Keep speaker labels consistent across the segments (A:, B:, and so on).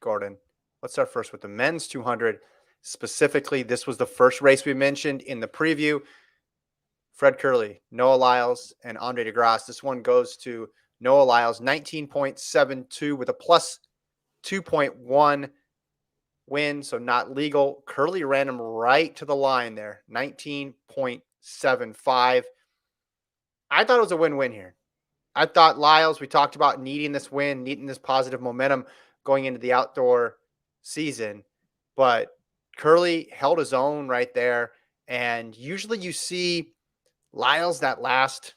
A: Gordon. Let's start first with the men's 200. Specifically, this was the first race we mentioned in the preview. Fred Kerley, Noah Lyles, and Andre de Grasse. This one goes to Noah Lyles, 19.72 with a plus 2.1 win, so not legal. Kerley ran him right to the line there, 19.75. I thought it was a win-win here. I thought Lyles, we talked about needing this win, needing this positive momentum going into the outdoor season, but Kerley held his own right there. And usually you see Lyles that last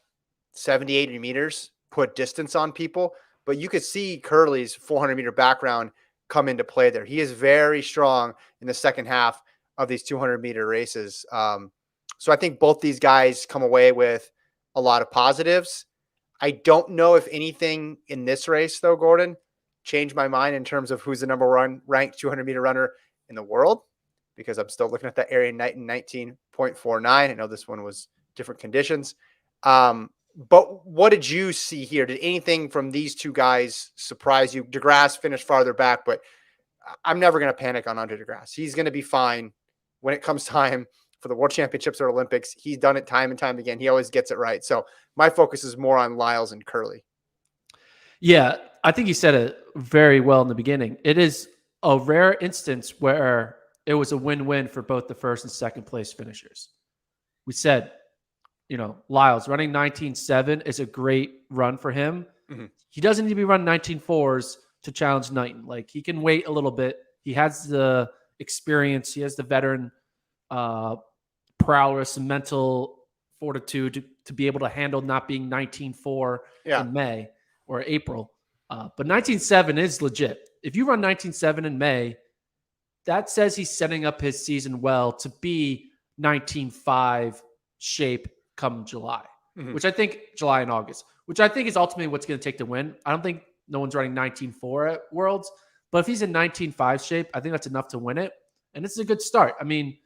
A: 70, 80 meters put distance on people, but you could see Kerley's 400-meter background come into play there. He is very strong in the second half of these 200-meter races. So I think both these guys come away with a lot of positives. I don't know if anything in this race, though, Gordon, changed my mind in terms of who's the number one ranked 200-meter runner in the world, because I'm still looking at that Arian Knighton 19.49. I know this one was different conditions. But what did you see here? Did anything from these two guys surprise you? De Grasse finished farther back, but I'm never going to panic on Andre de Grasse. He's going to be fine when it comes time for the World Championships or Olympics. He's done it time and time again. He always gets it right. So my focus is more on Lyles and Kerley.
B: Yeah, I think you said it very well in the beginning. It is a rare instance where it was a win-win for both the first and second place finishers. We said, Lyles running 19.7 is a great run for him. Mm-hmm. He doesn't need to be running 19.4s to challenge Knighton. Like, he can wait a little bit. He has the experience. He has the veteran prowess and mental fortitude to be able to handle not being 19.4 in May or April. But 19.7 is legit. If you run 19.7 in May, that says he's setting up his season well to be 19.5 shape come July, which I think July and August, which I think is ultimately what's going to take the win. I don't think no one's running 19.4 at Worlds, but if he's in 19.5 shape, I think that's enough to win it. And this is a good start. I mean,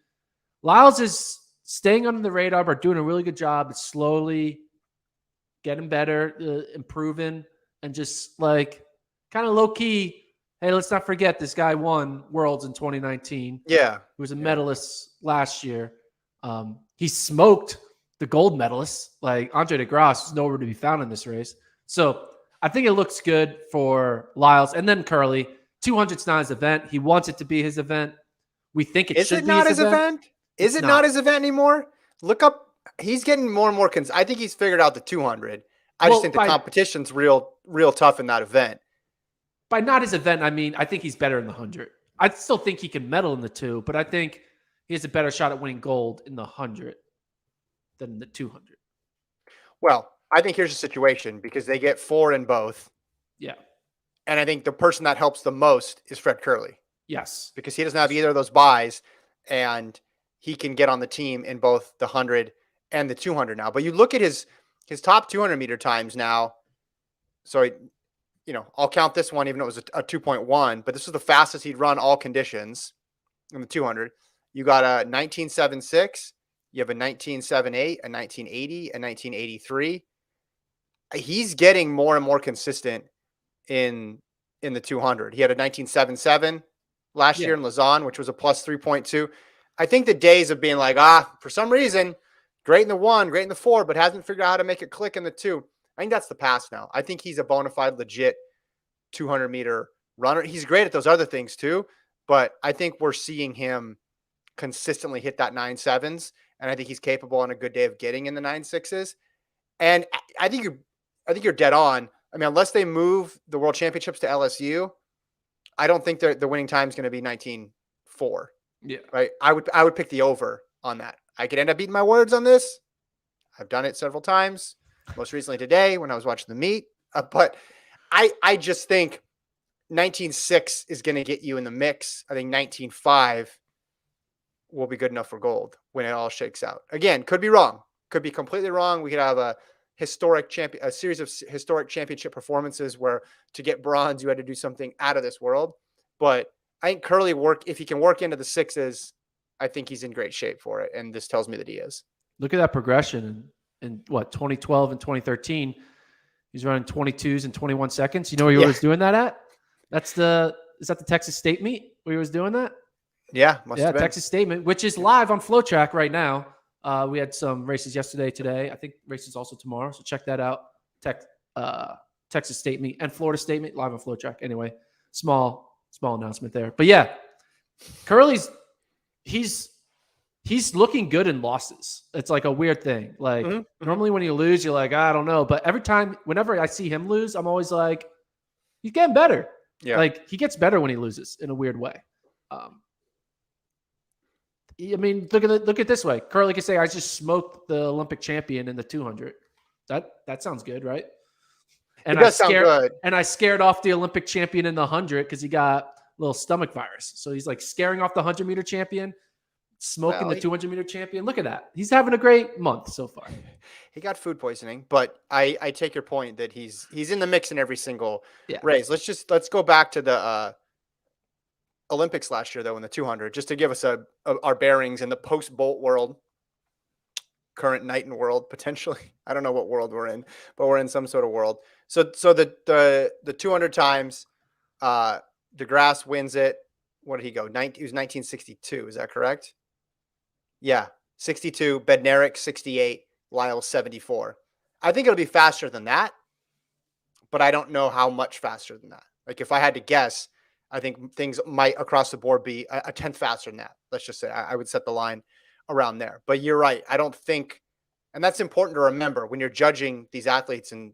B: Lyles is staying under the radar, but doing a really good job. It's slowly getting better, improving, and just like kind of low key. Hey, let's not forget this guy won Worlds in 2019.
A: Yeah.
B: He was a medalist last year. He smoked the gold medalists. Like, Andre de Grasse is nowhere to be found in this race. So I think it looks good for Lyles. And then Kerley. 200's not his event. He wants it to be his event. We think it should be his event.
A: Is it not his event anymore? Look up. He's getting more and more. I think he's figured out the 200. I just think the competition's real tough in that event.
B: By not his event, I mean, I think he's better in the 100. I still think he can medal in the 2, but I think he has a better shot at winning gold in the 100 than the 200.
A: Well, I think here's the situation, because they get 4 in both.
B: Yeah.
A: And I think the person that helps the most is Fred Kerley.
B: Yes.
A: Because he doesn't have either of those buys, and he can get on the team in both the 100 and the 200 now. But you look at his top 200-meter times now. So, I'll count this one, even though it was a 2.1, but this was the fastest he'd run all conditions in the 200. You got a 19.76. You have a 19.78, a 19.80, a 19.83. He's getting more and more consistent in the 200. He had a 19.77 last year in Lausanne, which was a plus 3.2. I think the days of being like, for some reason, great in the 1, great in the 4, but hasn't figured out how to make it click in the 2. I think that's the past now. I think he's a bona fide, legit 200-meter runner. He's great at those other things too, but I think we're seeing him consistently hit that 9.7s, and I think he's capable on a good day of getting in the 9.6s. And I think you're dead on. I mean, unless they move the World Championships to LSU, I don't think the winning time is going to be 19.4.
B: Yeah.
A: Right. I would pick the over on that. I could end up beating my words on this. I've done it several times, most recently today when I was watching the meet. But I just think 19.6 is going to get you in the mix. I think 19.5 will be good enough for gold when it all shakes out. Again, could be wrong. Could be completely wrong. We could have a series of historic championship performances where to get bronze, you had to do something out of this world. But I think Kerley if he can work into the 6s, I think he's in great shape for it. And this tells me that he is.
B: Look at that progression in 2012 and 2013. He's running 22s in 21 seconds. You know where he was doing that at? That's the the Texas State meet where he was doing that?
A: Yeah, must have been.
B: Texas State meet, which is live on FloTrack right now. We had some races yesterday, today. I think races also tomorrow. So check that out. Texas State meet and Florida State meet live on FloTrack. Anyway, small announcement there. But yeah, Kerley's he's looking good in losses. It's like a weird thing. Like normally when you lose, you're like, I don't know. But whenever I see him lose, I'm always like, he's getting better. Yeah. Like he gets better when he loses in a weird way. I mean, look at it this way. Kerley can say, I just smoked the Olympic champion in the 200. That sounds good, right? And
A: it does sound good.
B: And I scared off the Olympic champion in the 100 because he got a little stomach virus. So he's like scaring off the 100-meter champion, smoking the 200-meter champion. Look at that. He's having a great month so far.
A: He got food poisoning, but I take your point that he's in the mix in every single race. Let's go back to the Olympics last year, though, in the 200, just to give us our bearings in the post-Bolt world, current Knighton world, potentially. I don't know what world we're in, but we're in some sort of world. So the 200 times, Grasse wins it. What did he go? He was 1962. Is that correct? Yeah, 62. Bednarik 68. Lyles 74. I think it'll be faster than that, but I don't know how much faster than that. Like if I had to guess, I think things might across the board be a tenth faster than that. Let's just say I would set the line around there. But you're right. I don't think, and that's important to remember when you're judging these athletes and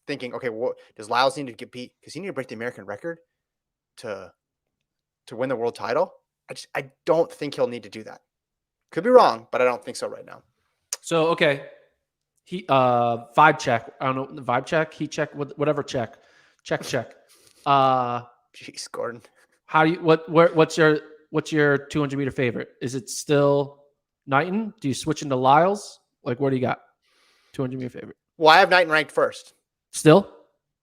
A: thinking, okay, what does Lyles need to get beat? Because he need to break the American record to win the world title. I don't think he'll need to do that. Could be wrong, but I don't think so right now.
B: So okay, he vibe check. I don't know the vibe check, heat check, whatever check.
A: Jeez, Gordon.
B: How do you what's your 200-meter favorite? Is it still Knighton? Do you switch into Lyles? Like what do you got? 200-meter favorite.
A: Well, I have Knighton ranked first.
B: Still?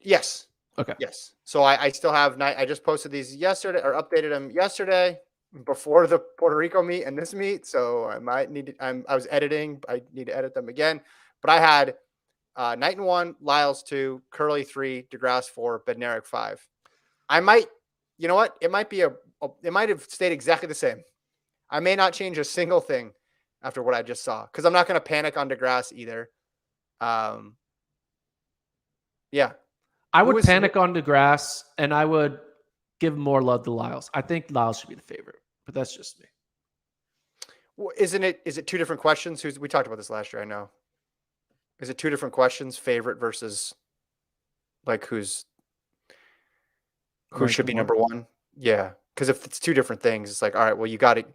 A: Yes.
B: Okay.
A: Yes. So I still have Knighton. I just posted these yesterday or updated them yesterday before the Puerto Rico meet and this meet. So I might need to, I was editing. I need to edit them again. But I had Knighton 1, Lyles 2, Kerley 3, DeGrasse 4, Bednarik 5. I might, you know what? It might be it might have stayed exactly the same. I may not change a single thing after what I just saw because I'm not going to panic on DeGrasse either. Yeah.
B: I would panic on DeGrasse and I would give more love to Lyles. I think Lyles should be the favorite, but that's just me.
A: Well, is it two different questions? We talked about this last year, I know. Is it two different questions, favorite versus like who should be number one? Yeah. Because if it's two different things, it's like, all right, well, you got it.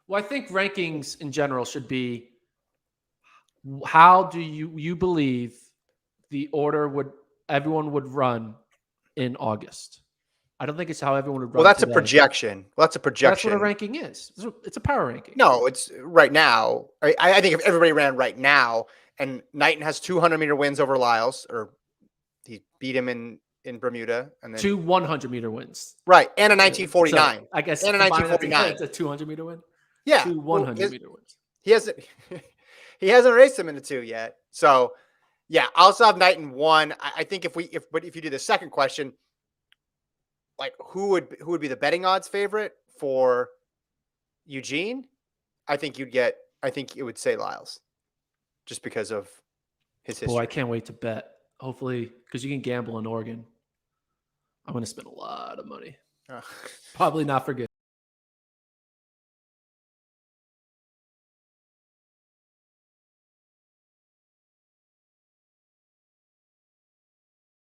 B: Well, I think rankings in general should be how do you believe the order everyone would run in August? I don't think it's how everyone would run.
A: Well, that's today. A projection. Well, that's a projection.
B: That's what a ranking is. It's a power ranking.
A: No, it's right now. I think if everybody ran right now and Knighton has 200-meter wins over Lyles, or he beat him in Bermuda, and then
B: 2 100-meter wins.
A: Right. And a 1949.
B: So I guess
A: and a 1949.
B: It's a 200-meter win.
A: Yeah.
B: 2 100-meter wins.
A: He hasn't raced them in the 2 yet. So yeah, I'll also have Knighton 1. I think if you do the second question, like who would be the betting odds favorite for Eugene? I think it would say Lyles, just because of his history.
B: Oh, I can't wait to bet. Hopefully, because you can gamble in Oregon. I'm going to spend a lot of money. Probably not for good.